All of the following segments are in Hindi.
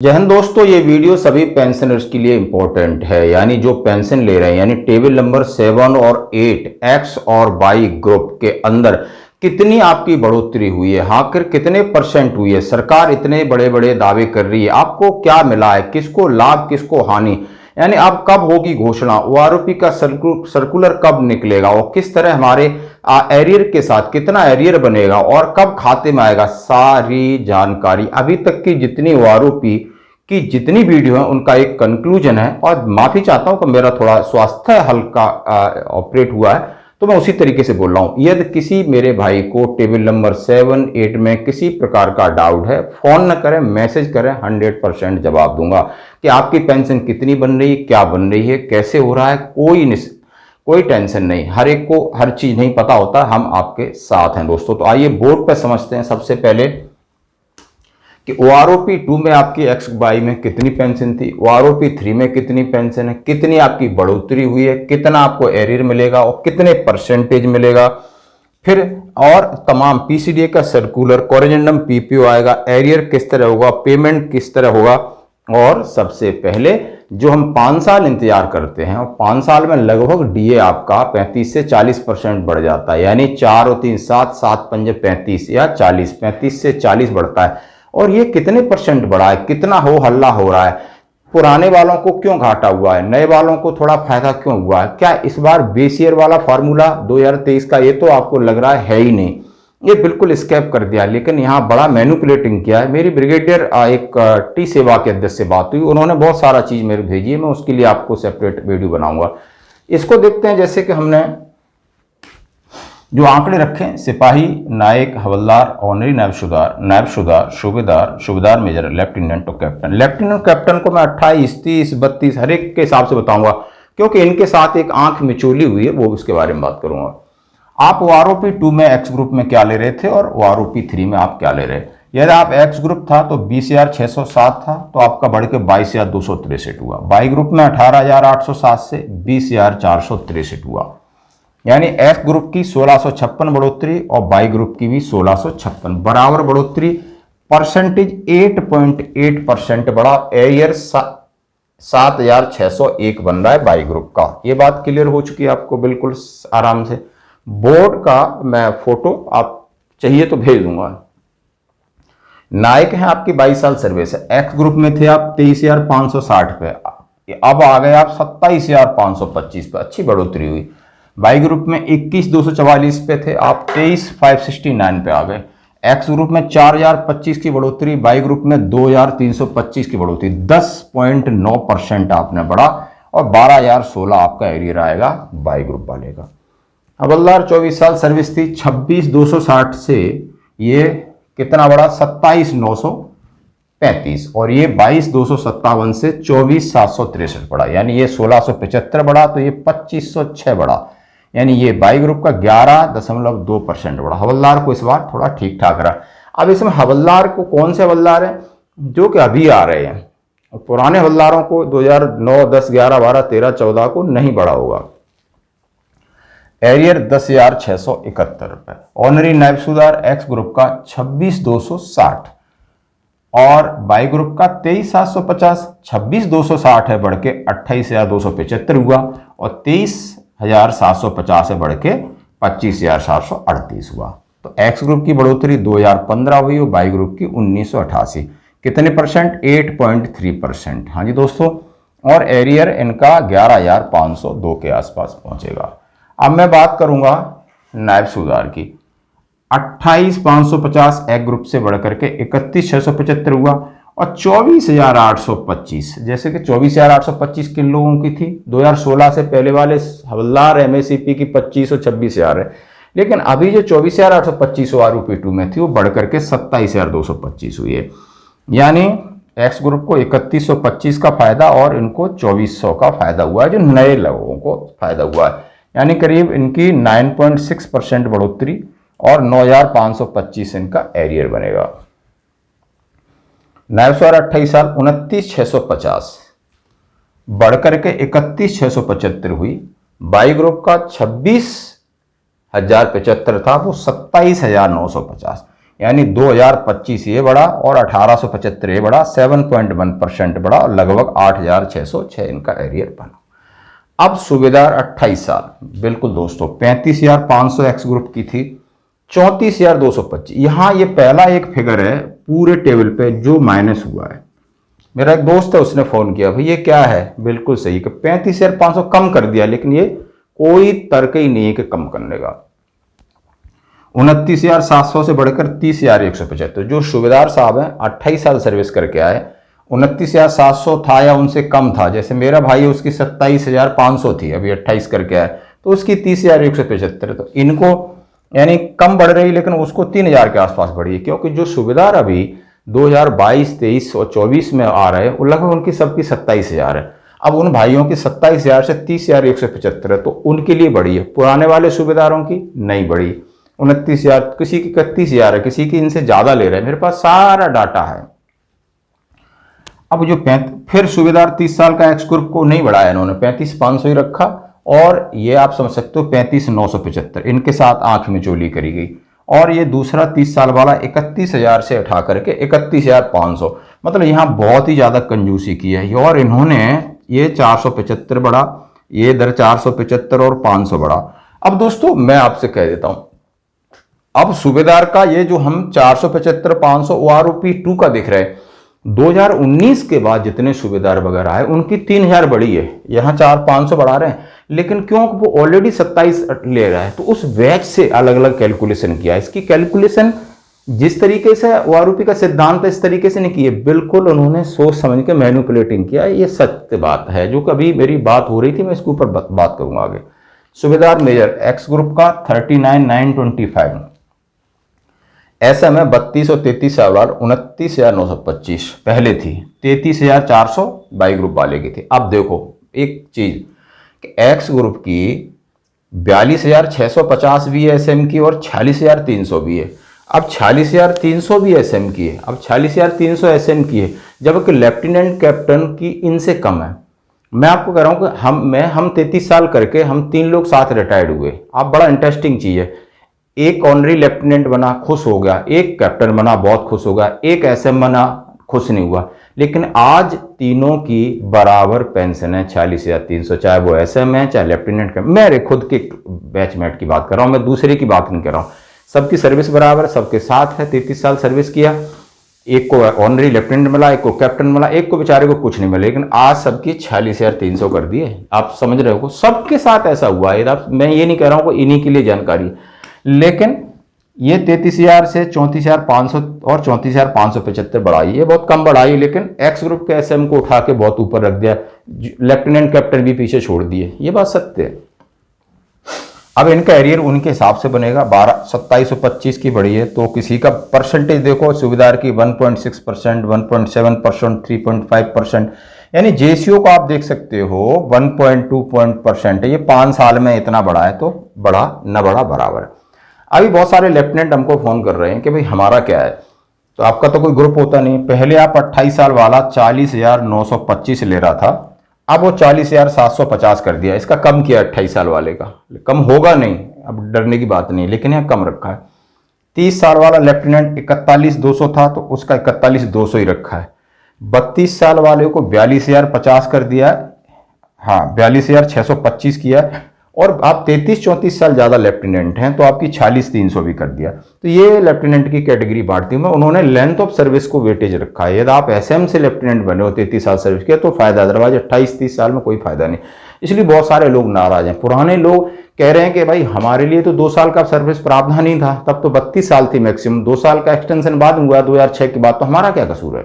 जय हिंद दोस्तों, ये वीडियो सभी पेंशनर्स के लिए इंपॉर्टेंट है। यानी जो पेंशन ले रहे हैं, यानी टेबल नंबर 7 और 8 एक्स और वाई ग्रुप के अंदर कितनी आपकी बढ़ोतरी हुई है, आखिर कितने परसेंट हुई है। सरकार इतने बड़े बड़े दावे कर रही है, आपको क्या मिला है, किसको लाभ किसको हानि, यानी अब कब होगी घोषणा, ओआरओपी का सर्कुलर कब निकलेगा और किस तरह हमारे एरियर के साथ कितना एरियर बनेगा और कब खाते में आएगा, सारी जानकारी अभी तक की जितनी ओआरओपी की जितनी वीडियो है उनका एक कंक्लूजन है। और माफी चाहता हूं कि मेरा थोड़ा स्वास्थ्य हल्का ऑपरेट हुआ है, तो मैं उसी तरीके से बोल रहा हूं। यदि किसी मेरे भाई को टेबल नंबर 7, 8 में किसी प्रकार का डाउट है, फोन न करें, मैसेज करें, 100% जवाब दूंगा कि आपकी पेंशन कितनी बन रही है, क्या बन रही है, कैसे हो रहा है। कोई टेंशन नहीं, हर एक को हर चीज नहीं पता होता, हम आपके साथ हैं दोस्तों। तो आइए बोर्ड पर समझते हैं सबसे पहले कि ओआरओपी 2 में आपकी एक्स वाई में कितनी पेंशन थी, ओआरओपी 3 में कितनी पेंशन है, कितनी आपकी बढ़ोतरी हुई है, कितना आपको एरियर मिलेगा और कितने परसेंटेज मिलेगा। फिर और तमाम पीसीडीए का सर्कुलर, कोरेजेंडम पीपीओ आएगा, एरियर किस तरह होगा, पेमेंट किस तरह होगा। और सबसे पहले जो हम 5 साल इंतजार करते हैं, और 5 साल में लगभग डीए आपका 35 से 40% बढ़ जाता है। यानी 4 और 3 7, 7 पंजे 35 या 40, 35 से 40 बढ़ता है। और ये कितने परसेंट बढ़ा है, कितना हो हल्ला हो रहा है, पुराने वालों को क्यों घाटा हुआ है, नए वालों को थोड़ा फायदा क्यों हुआ है, क्या इस बार बेस ईयर वाला फार्मूला 2023 का ये तो आपको लग रहा है ही नहीं, ये बिल्कुल स्कैप कर दिया। लेकिन यहाँ बड़ा मैनिपुलेटिंग किया है। मेरी ब्रिगेडियर एक टी सेवा के अध्यक्ष से बात हुई, उन्होंने बहुत सारा चीज मेरे भेजी है, मैं उसके लिए आपको सेपरेट वीडियो बनाऊंगा। इसको देखते हैं। जैसे कि हमने जो आंकड़े रखे, सिपाही, नायक, हवलदार, ऑनरी नायब सुधार, सूबेदार मेजर, लेफ्टिनेंट और कैप्टन। लेफ्टिनेंट कैप्टन को मैं 28, 30, 32 हर एक के हिसाब से बताऊंगा, क्योंकि इनके साथ एक आंख मिचोली हुई है, वो उसके बारे में बात करूंगा। आप ओआरओपी 2 में एक्स ग्रुप में क्या ले रहे थे और ओआरओपी 3 में आप क्या ले रहे। यदि आप एक्स ग्रुप था तो 20,607 था, तो आपका बढ़ के 22,263 हुआ। वाई ग्रुप में 18,807 से 20,463 हुआ। यानी एक्स ग्रुप की 1656 बढ़ोतरी और वाई ग्रुप की भी 1656 बराबर बढ़ोतरी। परसेंटेज 8.8% बढ़ा। एरियर 7,601 बन रहा है वाई ग्रुप का। ये बात क्लियर हो चुकी है आपको बिल्कुल आराम से। बोर्ड का मैं फोटो आप चाहिए तो भेज दूंगा। नायक है आपकी 22 साल सर्विस है। एक्स ग्रुप में थे आप 23,560 पे, अब आ गए आप 27,525 पे, अच्छी बढ़ोतरी हुई। वाई ग्रुप में 21,244 पे थे आप, 23,569 पे आ गए। एक्स ग्रुप में 4,025 की बढ़ोतरी, वाई ग्रुप में 2,325 की बढ़ोतरी, 10.9% आपने बढ़ा। और 12,016 आपका एरियर आएगा वाई ग्रुप वाले का। हवलदार 24 साल सर्विस थी, 26,260 से ये कितना बढ़ा, 27,935। और ये 22,257 से 24,763 बढ़ा। यानी ये 1,675 बढ़ा, तो ये 2,506 बढ़ा। यानी ये वाई ग्रुप का 11.2% बढ़ा। हवलदार को इस बार थोड़ा ठीक ठाक रहा। अब इसमें हवलदार को कौन से हवलदार हैं जो कि अभी आ रहे हैं, पुराने हवलदारों को 2009, 10, 11, 12, 13, 14 को नहीं बढ़ा होगा। एरियर 10,671 रुपए। ऑनरी नायब सुधार एक्स ग्रुप का 26,260 और वाई ग्रुप का 23,750। 26,260 है बढ़ के 28,275 हुआ और 23,750 है बढ़ के 25,738 हुआ। तो एक्स ग्रुप की बढ़ोतरी 2015 हुई और वाई ग्रुप की 1988। कितने परसेंट, 8.3%। हाँ जी दोस्तों। और एरियर इनका 11,502 के आसपास पहुंचेगा। अब मैं बात करूंगा नायब सुधार की। 28,550 एक ग्रुप से बढ़कर के 31,675 हुआ और 24,825। जैसे कि 24,825 किन लोगों की थी, 2016 से पहले वाले हवलदार एमएससीपी की 25 और 26,000 है। लेकिन अभी जो 24,825 ओआरओपी 2 में थी वो बढ़कर के 27,225 हुई है। यानी एक्स ग्रुप को 31,125 का फायदा और इनको 2,400 का फायदा हुआ है, जो नए लोगों को फायदा हुआ है। यानी करीब इनकी 9.6% बढ़ोतरी और 9,525 इनका एरियर बनेगा। नायब सुधार 28 साल 29,650 बढ़कर के 31,675 हुई। वाई ग्रुप का 26,075 था, वो 27,950। यानी 2025 ये बढ़ा और 1875 ये बढ़ा, 7.1% बढ़ा और लगभग 8606 इनका एरियर बना। अब सूबेदार 28 साल, बिल्कुल दोस्तों 35,500 एक्स ग्रुप की थी, 34,225। यहां ये पहला एक फिगर है पूरे टेबल पे जो माइनस हुआ है। मेरा एक दोस्त है, उसने फोन किया, भाई ये क्या है, बिल्कुल सही कि 35,500 कम कर दिया, लेकिन ये कोई तर्क ही नहीं है कि कम करने का। 29,700 से बढ़कर 30,175। जो सूबेदार साहब हैं 28 साल सर्विस करके आए, 29,700 था या उनसे कम था। जैसे मेरा भाई है उसकी 27,500 थी, अभी 28 करके आए तो उसकी 30,175। तो इनको यानी कम बढ़ रही, लेकिन उसको 3,000 के आसपास बढ़ी है, क्योंकि जो सूबेदार अभी 2022, 23 और 24 में आ रहे हैं लगभग उनकी सबकी 27,000 है। अब उन भाइयों की 27,000 से 30,175 है, तो उनके लिए बढ़ी है। पुराने वाले सूबेदारों की नहीं बढ़ी, 29,000, किसी की 31,000 है, किसी की इनसे ज्यादा ले रहे हैं। मेरे पास सारा डाटा है। अब जो फिर सूबेदार 30 साल का एक्स ग्रुप को नहीं बढ़ाया इन्होंने, 35,500 ही रखा, और ये आप समझ सकते हो 35,975 इनके साथ आंख में चोली करी गई। और ये दूसरा 30 साल वाला 31,000 से उठा करके 31,500, मतलब यहाँ बहुत ही ज्यादा कंजूसी की है। और इन्होंने ये 475 बढ़ा, ये इधर 475 और 500 बढ़ा। अब दोस्तों मैं आपसे कह देता हूं, अब सूबेदार का ये जो हम 475, 500 OROP 2 का दिख रहा है, 2019 के बाद जितने सूबेदार वगैरह आए उनकी 3,000 बढ़ी है, यहां 400-500 बढ़ा रहे हैं, लेकिन क्यों, वो ऑलरेडी 27 ले रहा है, तो उस बैच से अलग अलग कैलकुलेशन किया। इसकी कैलकुलेशन जिस तरीके से OROP का सिद्धांत है इस तरीके से नहीं किए, बिल्कुल उन्होंने सोच समझ के मैनिपुलेटिंग किया। ये सत्य बात है, जो कभी मेरी बात हो रही थी मैं इसके ऊपर बात करूंगा आगे। सूबेदार मेजर एक्स ग्रुप का 39,925, ऐसा में 32 और 33 साल वाला 29,925 पहले थी, 33,400 बाई ग्रुप वाले की थी। अब देखो एक चीज कि एक्स ग्रुप की 42,650 भी है एसएम की और 46,300 भी है। अब 46,300 भी एसएम की है, अब 46,300 एसएम की है, जबकि लेफ्टिनेंट कैप्टन की इनसे कम है। मैं आपको कह रहा हूं कि हम 33 साल करके हम 3 लोग साथ रिटायर्ड हुए। अब बड़ा इंटरेस्टिंग चीज है, एक ऑनरी लेफ्टिनेंट बना खुश हो गया, एक कैप्टन बना बहुत खुश हो गया, एक एसएम बना खुश नहीं हुआ। लेकिन आज तीनों की बराबर पेंशन है 46,300, चाहे वो एसएम है चाहे लेफ्टिनेंट का। मेरे खुद के बैचमेट की बात कर रहा हूं, मैं दूसरे की बात नहीं कर रहा हूं। सबकी सर्विस बराबर, सबके साथ है, 33 साल सर्विस किया, एक को ऑनरी लेफ्टिनेंट मिला, एक को कैप्टन मिला, एक को बेचारे को कुछ नहीं मिला, लेकिन आज सबकी 46,300 कर दिए। आप समझ रहे हो, सबके साथ ऐसा हुआ है। मैं ये नहीं कह रहा हूं कि इन्हीं के लिए जानकारी, लेकिन ये 33,000 से 34,500 और 34,575 बढ़ाई, ये बहुत कम बढ़ाई, लेकिन एक्स ग्रुप के एसएम को उठा के बहुत ऊपर रख दिया, लेफ्टिनेंट कैप्टन भी पीछे छोड़ दिए, ये बात सत्य है। अब इनका एरियर उनके हिसाब से बनेगा, 2725 की बढ़ी है, तो किसी का परसेंटेज देखो, सूबेदार की 1.6%, 1.7%, 3.5%, यानी जेसीओ को आप देख सकते हो 1.2% है। ये 5 साल में इतना बढ़ा है, तो बढ़ा न बढ़ा बराबर है। अभी बहुत सारे लेफ्टिनेंट हमको फोन कर रहे हैं कि भाई हमारा क्या है, तो आपका तो कोई ग्रुप होता नहीं। पहले आप 28 साल वाला 40,925 ले रहा था, अब वो 40,750 कर दिया, इसका कम किया 28 साल वाले का, कम होगा नहीं, अब डरने की बात नहीं, लेकिन यह कम रखा है। 30 साल वाला लेफ्टिनेंट 41,200 था, तो उसका 41,200 ही रखा है। 32 साल वाले को 42,050 कर दिया है, हाँ 42,625 किया है, और आप 33-34 साल ज्यादा लेफ्टिनेंट हैं तो आपकी 46,300 भी कर दिया। तो ये लेफ्टिनेंट की कैटेगरी बांटती हूं मैं। उन्होंने लेंथ ऑफ सर्विस को वेटेज रखा है, यदि आप एसएम से लेफ्टिनेंट बने हो 33 साल सर्विस किया तो फायदा, अदरवाइज 28-30 साल में कोई फायदा नहीं। इसलिए बहुत सारे लोग नाराज हैं। पुराने लोग कह रहे हैं कि भाई हमारे लिए तो 2 साल का सर्विस प्रावधान ही था, तब तो 32 साल थी मैक्सिमम, 2 साल का एक्सटेंशन बाद हुआ 2006 के बाद, तो हमारा क्या कसूर है।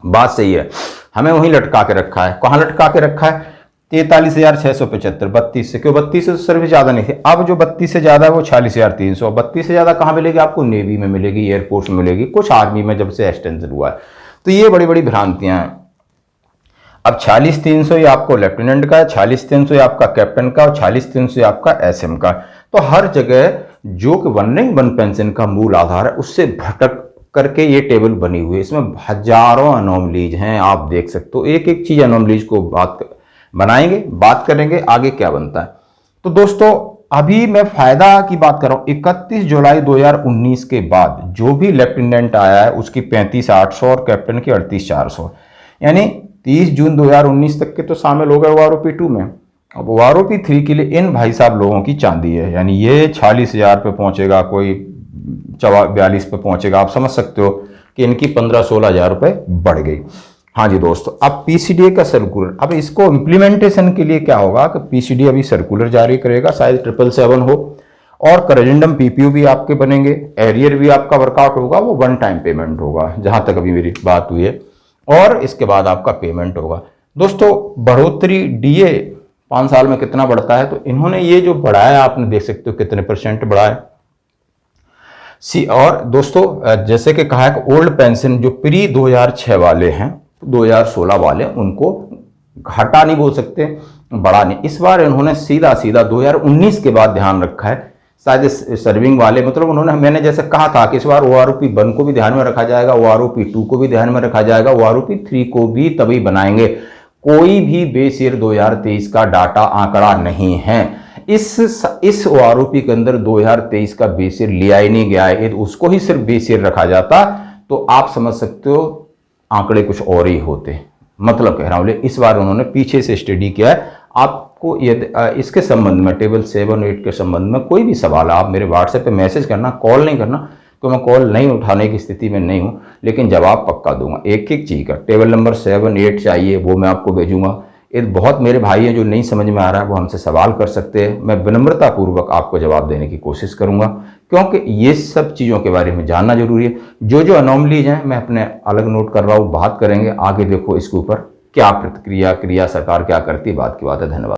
बात सही है, हमें वहीं लटका के रखा है। कहां लटका के रखा है, 43,675, 32 से, क्यों 32 से सर्विस ज्यादा नहीं थी। अब जो 32 से ज्यादा है वो 46,300। 32 से ज्यादा कहां मिलेगी आपको, नेवी में मिलेगी, एयरफोर्स में मिलेगी, कुछ आर्मी में जब से एक्सटेंशन हुआ है। तो ये बड़ी बड़ी भ्रांतियां हैं। अब 46,300 ये आपको लेफ्टिनेंट का है, 46,300 ये आपका कैप्टन का, और 46,300 ये आपका एसएम का। तो हर जगह जो कि वन पेंशन का मूल आधार है उससे भटक करके ये टेबल बनी हुई है। इसमें हजारों अनोमलीज हैं, आप देख सकते हो। एक चीज अनोमलीज को बात बनाएंगे, बात करेंगे आगे क्या बनता है। तो दोस्तों अभी मैं फायदा की बात कर रहा हूँ, 31 जुलाई 2019 के बाद जो भी लेफ्टिनेंट आया है उसकी 35,800 और कैप्टन की 38,400, यानी 30 जून 2019 तक के तो शामिल हो गए OROP 2 में। अब OROP 3 के लिए इन भाई साहब लोगों की चांदी है, यानी ये 46,000 पे पहुंचेगा, कोई 42 पे पहुंचेगा। आप समझ सकते हो कि इनकी 15-16 हज़ार रुपए बढ़ गई। हाँ जी दोस्तों, अब PCDA का सर्कुलर, अब इसको इम्प्लीमेंटेशन के लिए क्या होगा कि PCDA अभी सर्कुलर जारी करेगा, शायद 777 हो, और करेंडम PPO भी आपके बनेंगे, एरियर भी आपका वर्कआउट होगा, वो वन टाइम पेमेंट होगा जहां तक अभी मेरी बात हुई है, और इसके बाद आपका पेमेंट होगा। दोस्तों बढ़ोतरी DA 5 साल में कितना बढ़ता है, तो इन्होंने ये जो बढ़ाया आपने देख सकते हो कितने % बढ़ाया। और दोस्तों जैसे कि कहा है कि ओल्ड पेंशन जो प्री 2006 वाले हैं, 2016 वाले, उनको घटा नहीं बोल सकते, बढ़ा नहीं। इस बार इन्होंने सीधा 2019 के बाद ध्यान रखा है, शायद सर्विंग वाले, मतलब उन्होंने, मैंने जैसे कहा था कि इस बार OROP 1 को भी ध्यान में रखा जाएगा, OROP 2 को भी ध्यान में रखा जाएगा, OROP 3 को भी तभी बनाएंगे। कोई भी बेस ईयर 2023 का डाटा आंकड़ा नहीं है। इस OROP के अंदर 2023 का बेस ईयर लिया ही नहीं गया है, उसको ही सिर्फ बेस ईयर रखा जाता तो आप समझ सकते हो आंकड़े कुछ और ही होते। मतलब कह रहा हूं, इस बार उन्होंने पीछे से स्टडी किया है। आपको यदि इसके संबंध में टेबल 7 8 के संबंध में कोई भी सवाल है, आप मेरे व्हाट्सएप पे मैसेज करना, कॉल नहीं करना, तो मैं कॉल नहीं उठाने की स्थिति में नहीं हूं, लेकिन जवाब पक्का दूंगा। एक एक चीज का टेबल नंबर 7 8 चाहिए वो मैं आपको भेजूंगा। ये बहुत मेरे भाई हैं जो नहीं समझ में आ रहा है, वो हमसे सवाल कर सकते हैं, मैं विनम्रता पूर्वक आपको जवाब देने की कोशिश करूंगा, क्योंकि ये सब चीज़ों के बारे में जानना जरूरी है। जो अनोमलीज हैं मैं अपने अलग नोट कर रहा हूँ, बात करेंगे आगे। देखो इसके ऊपर क्या प्रतिक्रिया सरकार क्या करती है, बात की बात है। धन्यवाद।